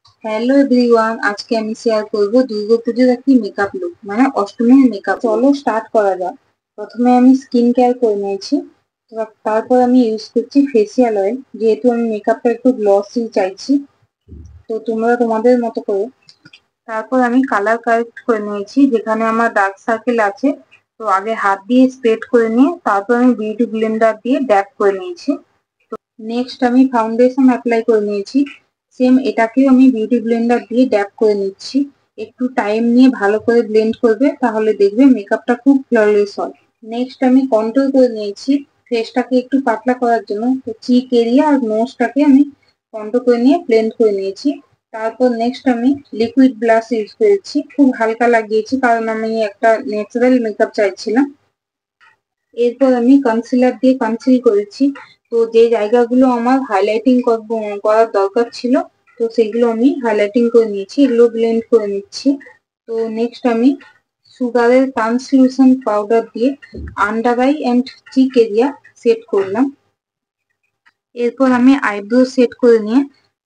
Hello everyone, আজকে আমি share করব দুর্গাপুজোর একটি মেকআপ লুক, মানে অষ্টমীর মেকআপ। চলো স্টার্ট করা যাক। প্রথমে আমি স্কিন কেয়ার করে নিয়েছি। তারপর আমি ইউজ করছি ফেসিয়াল অয়েল, যেহেতু আমি মেকআপটা একটু গ্লসি চাইছি। তো তোমরা তোমাদের মতো করো। তারপর আমি কালার কারেক্ট করে নিয়েছি, যেখানে আমার ডার্ক সার্কেল আছে। তো আগে হাত দিয়ে স্প্রেড করে নিয়ে তারপর আমি বিউটি ব্লেন্ডার দিয়ে ড্যাপ করে নিয়েছি। নেক্সট আমি ফাউন্ডেশন অ্যাপ্লাই করে নিয়েছি। সেম এটাকেও আমি বিউটি ব্লেন্ডার দিয়ে ড্যাপ করে নিচ্ছি। একটু টাইম নিয়ে ভালো করে ব্লেন্ড করবে, তাহলে দেখবে মেকআপটা খুব ফ্ললেস হয়। নেক্সট আমি কন্ট্রোল করে নিয়েছি ফেসটাকে একটু পাতলা করার জন্য। তো চিক এরিয়া আর নোজটাকে আমি কন্ট্রোল করে নিয়ে ব্লেন্ড করে নিয়েছি। তারপর নেক্সট আমি লিকুইড ব্লাশ ইউজ করেছি, খুব হালকা লাগিয়েছি কারণ আমি একটা ন্যাচারাল মেকআপ চাইছিলাম। এরপর আমি কনসিলার দিয়ে কনসিল করেছি। তো যে জায়গাগুলো আমার হাইলাইটিং করার দরকার ছিল, তো সেগুলো আমি হাইলাইটিং করে নিয়েছি, এগুলো ব্লেন্ড করে নিচ্ছি। তো নেক্সট আমি সুগারের ট্রান্সলুসেন্ট পাউডার দিয়ে under eye and cheek area set করলাম। এরপর আমি আইব্রো সেট করে নিয়ে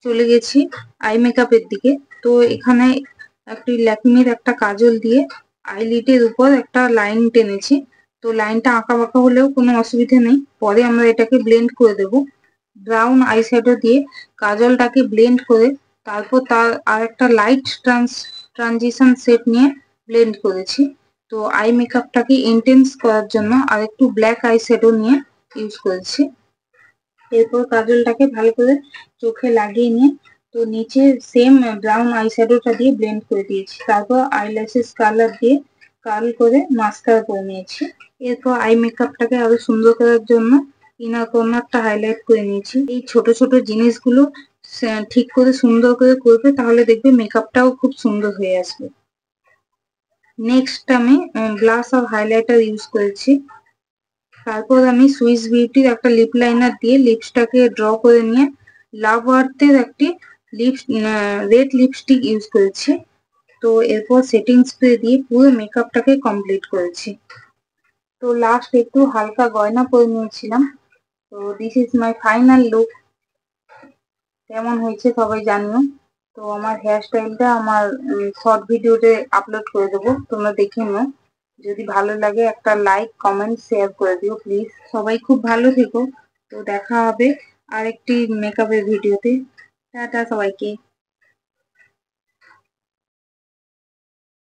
চলে গেছি আই মেকআপের দিকে। তো এখানে একটি ল্যাকমির একটা কাজল দিয়ে আইলিডের উপর একটা লাইন টেনেছি। তো লাইনটা আঁকা বাঁকা হলেও কোনো অসুবিধা নেই, পরে আমরা এটাকে ব্লেন্ড করে দেব। ব্রাউন আই শ্যাডো দিয়ে কাজলটাকে ব্লেন্ড করে তারপর তার আর একটা লাইট ট্রানজিশন সেট নিয়ে ব্লেন্ড করেছি। তো আই মেকআপটাকে ইন্টেন্স করার জন্য আর একটু ব্ল্যাক আই শ্যাডো নিয়ে ইউজ করেছি। এরপর কাজলটাকে ভালো করে চোখে লাগিয়ে নিয়ে তো নিচে সেম ব্রাউন আই শ্যাডোটা দিয়ে ব্লেন্ড করে দিয়েছি। তারপর আইল্যাশেস কালার দিয়ে কার্ল করে মাস্কারা করে নিয়েছি। এরপর আই মেকআপটাকে আরো সুন্দর করার জন্য ইনার কর্নারটা হাইলাইট করে নিয়েছি। এই ছোট ছোট জিনিসগুলো ঠিক করে সুন্দর করে করবে, তাহলে দেখবে মেকআপটাও খুব সুন্দর হয়ে আসবে। নেক্সট আমি ব্লাশ আর হাইলাইটার ইউজ করেছি। তারপর আমি সুইস বিউটির একটা লিপ লাইনার দিয়ে লিপসটাকে ড্র করে নিয়ে লাভ আর্থের একটি রেড লিপস্টিক ইউজ করেছি। তো এরপর সেটিং স্প্রে দিয়ে পুরো মেকআপটাকে কমপ্লিট করেছি। তো লাস্ট একটু হালকা গয়না পরে নিয়েছিলাম। তো this is my final look. কেমন হয়েছে সবাই জানিও। তো আমার হেয়ার স্টাইলটা আমার শর্ট ভিডিওতে আপলোড করে দেবো, তোমরা দেখে নিও। যদি ভালো লাগে একটা লাইক কমেন্ট শেয়ার করে দিও প্লিজ। সবাই খুব ভালো থেকো। তো দেখা হবে আরেকটি মেকআপের ভিডিওতে। টাটা সবাইকে।